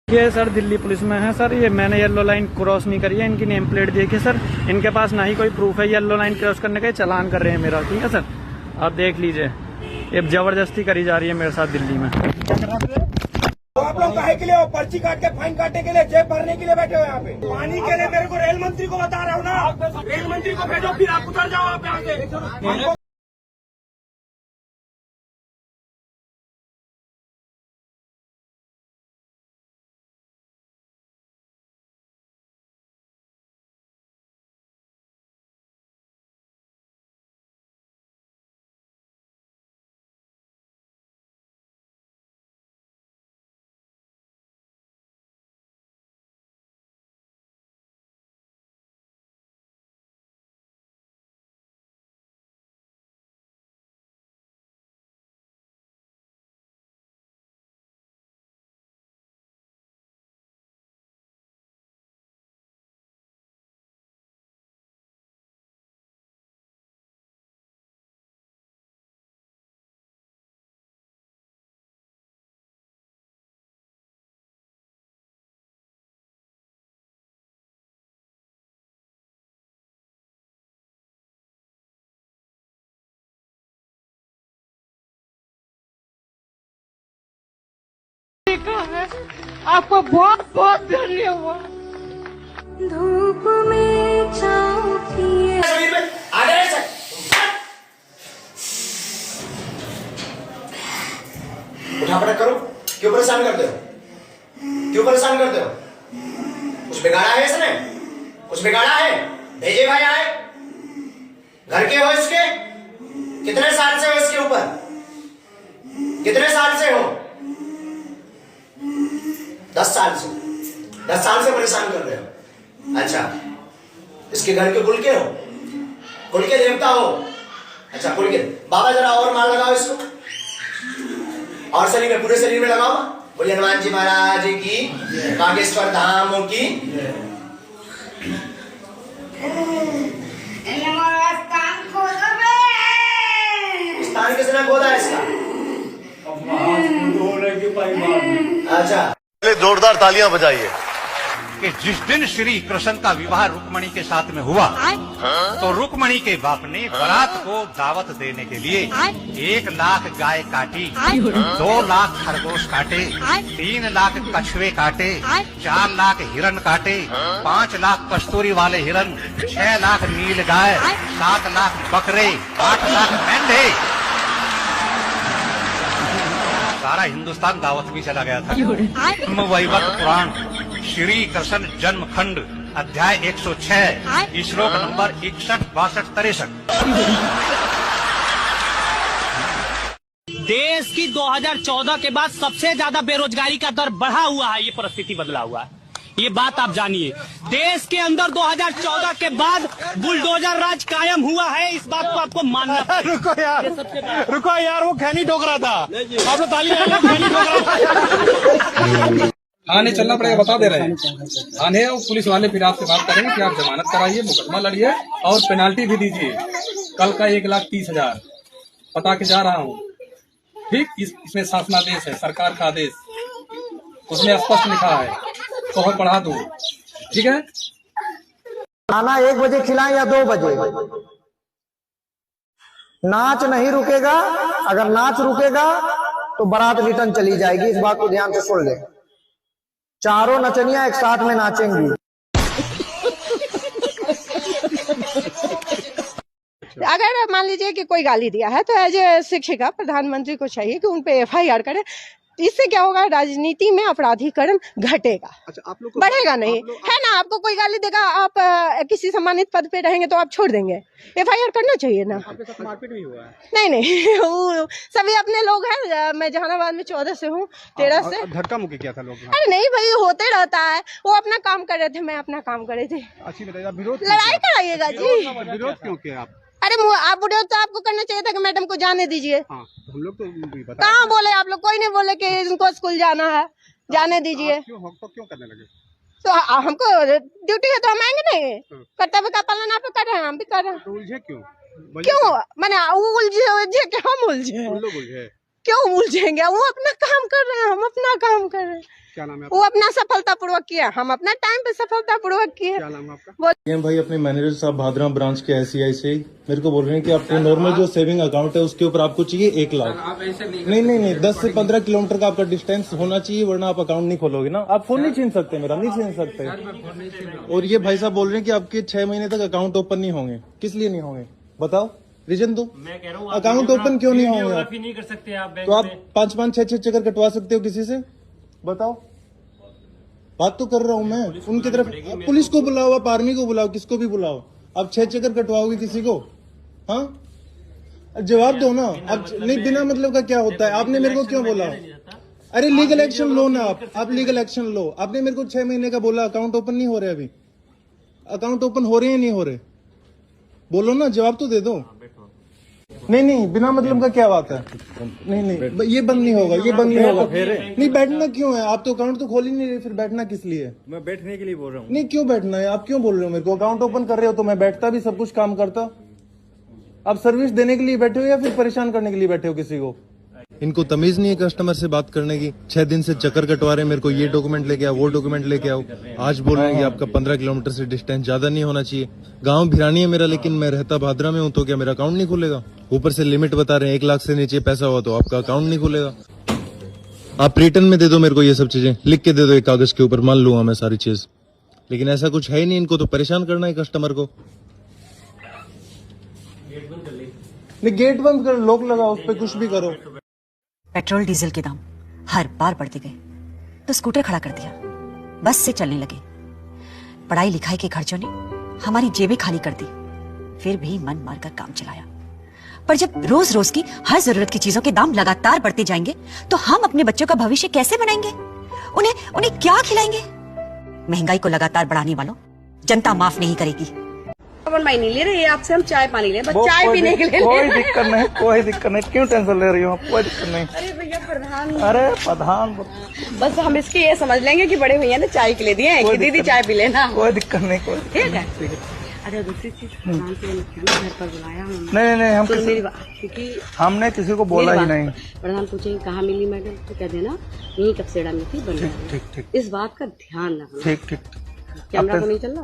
ये sir Delhi police में है सर। ये मैंने येलो लाइन क्रॉस नहीं करी है। इनकी नेम प्लेट देखिए सर, इनके पास ना ही कोई प्रूफ है येलो लाइन क्रॉस करने का। चालान कर रहे हैं मेरा, ठीक है सर, आप देख लीजिए। ये जबरदस्ती करी जा रही है मेरे साथ दिल्ली में। तो आप लोग काहे के लिए हो? पर्ची काट के फाइन काटने के लिए, जेब भरने के लिए बैठे हो यहाँ पे? पानी के लिए मेरे को रेल मंत्री को बता रहा हूँ ना, रेल मंत्री को भेजो, फिर आप उतर जाओ आप यहाँ से। आपको बहुत बहुत धन्यवाद। धूप में छाँव किए उठा पटक करो। क्यों परेशान करते हो? क्यों परेशान करते हो? कुछ बिगाड़ा है इसने? कुछ बिगाड़ा है? भेजे भाई आए, घर के हो इसके? कितने साल से हो इसके ऊपर? कितने साल से हो? 10 साल से। 10 साल से परेशान कर रहे हो। अच्छा, इसके घर के कुल के हो? कुल के देवता हो? अच्छा, कुल के। बाबा जरा और मार लगाओ इसको, और शरीर में, पूरे शरीर में लगाओ। बोलिए हनुमान जी महाराज की, बागेश्वर धाम की। स्थान किसने खोदा है इसका? अच्छा, जोरदार तालियां बजाइए। कि जिस दिन श्री कृष्ण का विवाह रुक्मणी के साथ में हुआ, तो रुक्मणी के बाप ने बारात को दावत देने के लिए 1 लाख गाय काटी, 2 लाख खरगोश काटे, 3 लाख कछुए काटे, 4 लाख हिरण काटे, 5 लाख कस्तूरी वाले हिरण, 6 लाख नील गाय, 7 लाख बकरे, 8 लाख मेंढे। सारा हिंदुस्तान दावत में चला गया था। वैवत पुराण श्री कृष्ण जन्म खंड अध्याय 106 श्लोक नंबर 61, 62, 63। देश की 2014 के बाद सबसे ज्यादा बेरोजगारी का दर बढ़ा हुआ है। ये परिस्थिति बदला हुआ है, ये बात आप जानिए। देश के अंदर 2014 के बाद बुलडोजर राज कायम हुआ है, इस बात को आपको मानना पड़ेगा। रुको यार, वो खैनी ठोक रहा था। आप लोग ताली बजाइए, खैनी ठोक रहा था। थाने चलना पड़ेगा, बता दे रहे हैं। थाने और पुलिस वाले फिर आपसे बात करेंगे कि आप जमानत कराइए, मुकदमा लड़िए और पेनाल्टी भी दीजिए। कल का 1,30,000 पता के जा रहा हूँ, ठीक। इसमें शासनादेश है, सरकार का आदेश, उसमें स्पष्ट लिखा है, तो पढ़ा दो, ठीक है। खाना 1 बजे खिलाएं या 2 बजे। नाच नहीं रुकेगा, अगर नाच रुकेगा तो बारात रिटर्न चली जाएगी। इस बात को ध्यान से सुन ले। चारों नचनियां एक साथ में नाचेंगी। अगर मान लीजिए कि कोई गाली दिया है, तो एज ए शिक्षिका प्रधानमंत्री को चाहिए कि उन पे FIR करे। इससे क्या होगा, राजनीति में अपराधीकरण घटेगा। अच्छा, आप लोग बढ़ेगा नहीं, है ना। आपको कोई गाली देगा, आप किसी सम्मानित पद पे रहेंगे तो आप छोड़ देंगे? FIR करना चाहिए ना। आपके साथ मारपीट भी हुआ है? नहीं वो सभी अपने लोग हैं। मैं जहानाबाद में 14 से हूँ, 13 से। धक्का मुक्की किया था लोग? अरे नहीं भाई, होते रहता है। वो अपना काम कर रहे थे, मैं अपना काम कर रही थी। अच्छी बताइए, विरोध लड़ाई कराइएगा जी। विरोध क्यों किया आप? अरे आप बुढ़े हो तो आपको करना चाहिए था कि मैडम को जाने दीजिए। हाँ, हम लोग तो कहाँ बोले आप लोग? कोई नहीं बोले कि इनको स्कूल जाना है, जाने दीजिए। क्यों करने लगे? तो हमको ड्यूटी है तो हम आएंगे नहीं? कर्तव्य का पालन आप कर रहे हैं, हम भी कर रहे हैं। उलझे क्यों? मैंने उलझे क्या? हम उलझे क्यों? उलझेंगे? वो अपना काम कर रहे हैं, हम अपना काम कर रहे हैं। क्या नाम है वो अपना सफलतापूर्वक किया, हम अपना टाइम पे सफलतापूर्वक किए। क्या नाम है आपका? भाई अपने मैनेजर साहब भादरा ब्रांच के ICICI से मेरे को बोल रहे हैं कि आपको नॉर्मल जो सेविंग अकाउंट है उसके ऊपर आपको चाहिए 1 लाख। आप ऐसे नहीं 10 से 15 किलोमीटर का आपका डिस्टेंस होना चाहिए, वरना आप अकाउंट नहीं खोलोगे ना। आप फोन नहीं छीन सकते, मेरा नहीं छीन सकते। और ये भाई साहब बोल रहे हैं कि आपके 6 महीने तक अकाउंट ओपन नहीं होंगे। किस लिए नहीं होंगे बताओ, रीजन दो। मैं कह रहा हूँ अकाउंट ओपन क्यों नहीं होंगे आप? नहीं कर सकते आप बैंक तो आप 5-5 6-6 चक्कर कटवा सकते हो किसी से, बताओ। बात तो कर रहा हूँ मैं उनकी तरफ। पुलिस को बुलाओ, आप आर्मी को बुलाओ, किसको भी बुलाओ। आप 6 चक्कर कटवाओगे किसी को? हाँ जवाब दो ना। अब नहीं, बिना मतलब का क्या होता है? आपने मेरे को क्यों बोला? अरे लीगल एक्शन लो ना आप लीगल एक्शन लो। आपने मेरे को 6 महीने का बोला, अकाउंट ओपन नहीं हो रहे। अभी अकाउंट ओपन हो रहे हैं नहीं हो रहे? बोलो ना, जवाब तो दे दो। नहीं बिना मतलब का क्या बात है? नहीं ये बंद नहीं होगा, ये बंद नहीं होगा। नहीं बैठना क्यों है? आप तो अकाउंट तो खोल ही नहीं रहे, फिर बैठना किस लिए? मैं बैठने के लिए बोल रहा हूँ। नहीं क्यों बैठना है? आप क्यों बोल रहे हो मेरे को? अकाउंट ओपन कर रहे हो तो मैं बैठता भी, सब कुछ काम करता। आप सर्विस देने के लिए बैठे हो या फिर परेशान करने के लिए बैठे हो किसी को? इनको तमीज नहीं है कस्टमर से बात करने की। 6 दिन से चक्कर कटवा रहे हैं मेरे को, ये डॉक्यूमेंट लेके आओ, वो डॉक्यूमेंट लेके आओ। आज बोल रहे हैं कि आपका 15 किलोमीटर से डिस्टेंस ज्यादा नहीं होना चाहिए। गांव भिरानी है मेरा, लेकिन मैं रहता भादरा में हूँ, तो क्या मेरा अकाउंट नहीं खुलेगा? ऊपर से लिमिट बता रहे हैं 1 लाख से नीचे पैसा हुआ तो आपका अकाउंट नहीं खुलेगा। आप रिटर्न में दे दो मेरे को, ये सब चीजें लिख के दे दो एक कागज के ऊपर, मान लूंगा मैं सारी चीज। लेकिन ऐसा कुछ है ही नहीं, इनको तो परेशान करना है कस्टमर को। नहीं गेट बंद कर, लॉक लगाओ, उस पर कुछ भी करो। पेट्रोल डीजल के दाम हर बार बढ़ते गए तो स्कूटर खड़ा कर दिया, बस से चलने लगे। पढ़ाई लिखाई के खर्चों ने हमारी जेबें खाली कर दी, फिर भी मन मारकर काम चलाया। पर जब रोज रोज की हर जरूरत की चीजों के दाम लगातार बढ़ते जाएंगे तो हम अपने बच्चों का भविष्य कैसे बनाएंगे? उन्हें क्या खिलाएंगे? महंगाई को लगातार बढ़ाने वालों जनता माफ नहीं करेगी। नहीं ले रहे आपसे, हम चाय पानी ले, बस चाय पीने के लिए। कोई दिक्कत नहीं, कोई दिक्कत नहीं, क्यों टेंशन ले रही हो? कोई दिक्कत नहीं। अरे भैया प्रधान, अरे प्रधान, बस हम इसकी ये समझ लेंगे कि बड़े भैया ने चाय के लिए दिए हैं कि दीदी चाय पी लेना। कोई दिक्कत नहीं, कोई ठीक है। अच्छा दूसरी चीज, प्रधान से घर पर बुलाया नहीं हम तो मेरी बात, क्योंकि हमने किसी को बोला ही नहीं। प्रधान पूछेंगे कहाँ मिली मैडम, तो कह देना यही कपसेड़ा में थी, बन ठीक इस बात का ध्यान रखना। ठीक कैमरा तो नहीं चल रहा।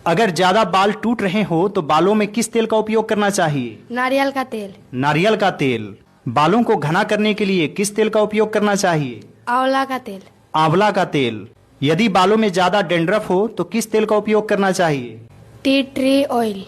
अगर ज्यादा बाल टूट रहे हो तो बालों में किस तेल का उपयोग करना चाहिए? नारियल का तेल। नारियल का तेल। बालों को घना करने के लिए किस तेल का उपयोग करना चाहिए? आंवला का तेल। आंवला का तेल। यदि बालों में ज्यादा डेंड्रफ हो तो किस तेल का उपयोग करना चाहिए? Tea tree oil.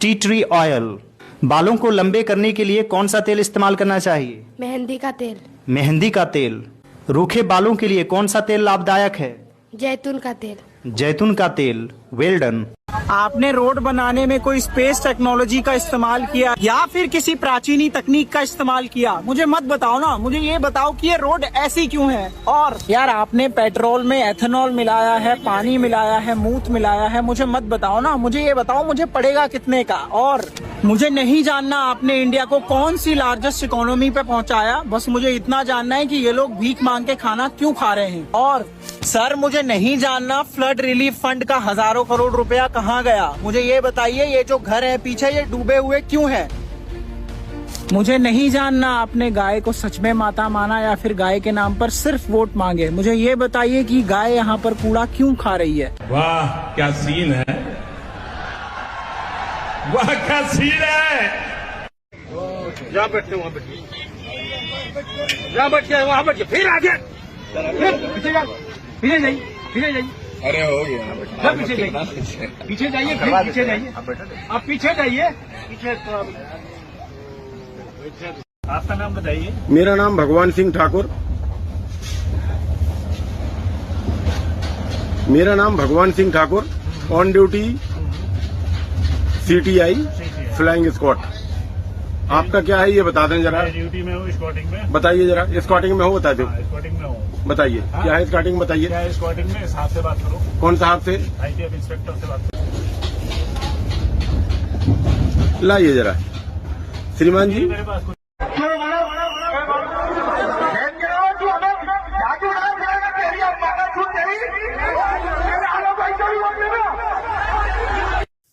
Tea tree oil. बालों को लंबे करने के लिए कौन सा तेल इस्तेमाल करना चाहिए? मेहंदी का तेल। मेहंदी का तेल। रूखे बालों के लिए कौन सा तेल लाभदायक है? जैतून का तेल। जैतून का तेल। Well done. आपने रोड बनाने में कोई स्पेस टेक्नोलॉजी का इस्तेमाल किया या फिर किसी प्राचीनी तकनीक का इस्तेमाल किया? मुझे मत बताओ ना, मुझे ये बताओ कि ये रोड ऐसी क्यों है। और यार आपने पेट्रोल में एथेनॉल मिलाया है, पानी मिलाया है, मूत मिलाया है, मुझे मत बताओ ना। मुझे ये बताओ मुझे पड़ेगा कितने का। और मुझे नहीं जानना आपने इंडिया को कौन सी लार्जेस्ट इकोनॉमी पे पहुंचाया, बस मुझे इतना जानना है कि ये लोग भीख मांग के खाना क्यों खा रहे हैं। और सर मुझे नहीं जानना फ्लड रिलीफ फंड का हजारों करोड़ रुपया कहाँ गया। मुझे ये बताइए ये जो घर है पीछे ये डूबे हुए क्यों है। मुझे नहीं जानना आपने गाय को सच में माता माना या फिर गाय के नाम पर सिर्फ वोट मांगे। मुझे ये बताइए कि गाय यहाँ पर कूड़ा क्यों खा रही है। वाह क्या सीन है, वाह क्या सीन है। जहाँ बैठते वहाँ बैठिए, जहाँ बैठे वहाँ बैठिए, फिर आगे, फिर पीछे जाइए, पीछे जाइए, पीछे जाइए। अरे हो गया, पीछे जाइए, पीछे जाइए, फिर पीछे जाइए, आप पीछे जाइए, पीछे। आपका नाम बताइए। मेरा नाम भगवान सिंह ठाकुर। मेरा नाम भगवान Singh Thakur, on duty CTI flying squad. आपका क्या है ये बता दें जरा। ड्यूटी में हूँ, स्क्वाटिंग में। बताइए जरा, स्क्वाटिंग में हो बता दो। स्क्वाटिंग में हूँ। बताइए क्या है स्क्वाटिंग, बताइए। क्या है स्क्वाटिंग में? साहब से बात करो। कौन साहब से? ITF इंस्पेक्टर से बात करो। लाइए जरा श्रीमान जी। मेरे पास कुछ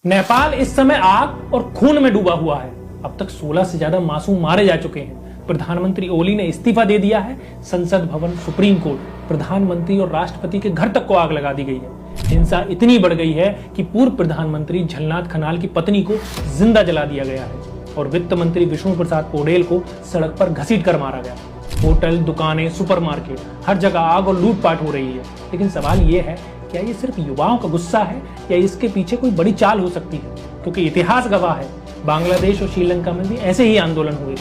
नेपाल इस समय आग और खून में डूबा हुआ है। अब तक 16 से ज्यादा मासूम मारे जा चुके हैं। प्रधानमंत्री ओली ने इस्तीफा दे दिया है। संसद भवन, सुप्रीम कोर्ट, प्रधानमंत्री और राष्ट्रपति के घर तक को आग लगा दी गई है। हिंसा इतनी बढ़ गई है कि पूर्व प्रधानमंत्री झलनाथ खनाल की पत्नी को जिंदा जला दिया गया है और वित्त मंत्री विष्णु प्रसाद पौडेल को सड़क पर घसीट कर मारा गया। होटल, दुकानें, सुपरमार्केट, हर जगह आग और लूटपाट हो रही है। लेकिन सवाल ये है, क्या ये सिर्फ युवाओं का गुस्सा है या इसके पीछे कोई बड़ी चाल हो सकती है? क्योंकि इतिहास गवाह है, बांग्लादेश और श्रीलंका में भी ऐसे ही आंदोलन हुए।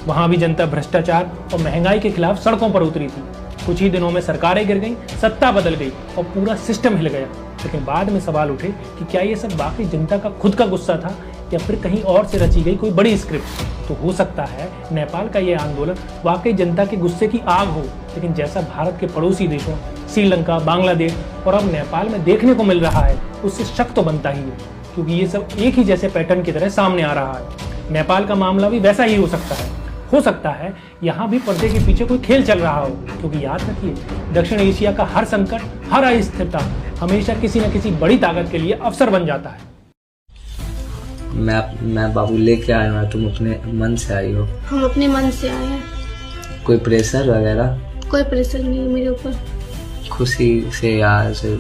वहां भी जनता भ्रष्टाचार और महंगाई के खिलाफ सड़कों पर उतरी थी। कुछ ही दिनों में सरकारें गिर गईं, सत्ता बदल गई और पूरा सिस्टम हिल गया। लेकिन बाद में सवाल उठे कि क्या ये सब वाकई जनता का खुद का गुस्सा था या फिर कहीं और से रची गई कोई बड़ी स्क्रिप्ट? तो हो सकता है नेपाल का ये आंदोलन वाकई जनता के गुस्से की आग हो। लेकिन जैसा भारत के पड़ोसी देशों श्रीलंका, बांग्लादेश और अब नेपाल में देखने को मिल रहा है, उससे शक तो बनता ही है, क्योंकि ये सब एक ही जैसे पैटर्न की तरह सामने आ रहा है। नेपाल का मामला भी वैसा ही हो सकता है यहाँ भी पर्दे के पीछे कोई खेल चल रहा हो। क्योंकि याद रखिए, दक्षिण एशिया का हर संकट, हर अस्थिरता हमेशा किसी न किसी बड़ी ताकत के लिए अवसर बन जाता है। मैं बाबू लेके आया हूँ, तुम अपने मन से आई हो? हम अपने मन से आए हैं। कोई प्रेशर वगैरह? कोई प्रेशर नहीं है मेरे ऊपर। खुशी से यार से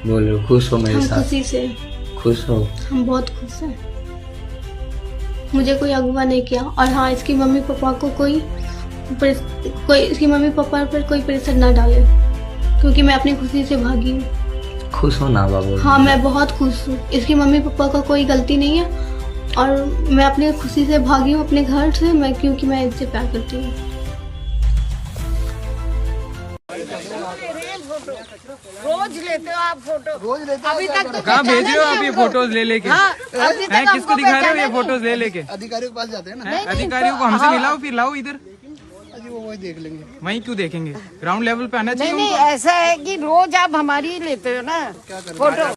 बोल रहे हो? खुश हो मेरे साथ? खुशी से। खुश हो? हम बहुत खुश हैं। मुझे कोई अगवा नहीं किया। और हाँ, इसकी मम्मी पापा को कोई इसकी मम्मी पापा पर कोई प्रेशर ना डाले, क्योंकि मैं अपनी खुशी से भागी हूँ। खुश हो ना बाबू? हाँ, मैं बहुत खुश हूँ। इसकी मम्मी पापा का कोई गलती नहीं है और मैं अपनी खुशी से भागी हूँ अपने घर से, क्योंकि मैं इससे प्यार करती हूँ। रोज लेते हो आप फोटो? रोज लेते हो? अभी तक तो कहाँ भेज रहे हो आप ये फोटोज ले लेके? हाँ, अभी तक किसको दिखा रहे हो ये फोटोज ले लेके? अधिकारियों के पास जाते हैं ना। अधिकारियों को हमसे मिलाओ, फिर लाओ इधर। वो वही देख लेंगे। वहीं क्यों देखेंगे? ग्राउंड लेवल पे आना चाहिए। नहीं, ऐसा है कि रोज आप हमारी लेते हो ना फोटो।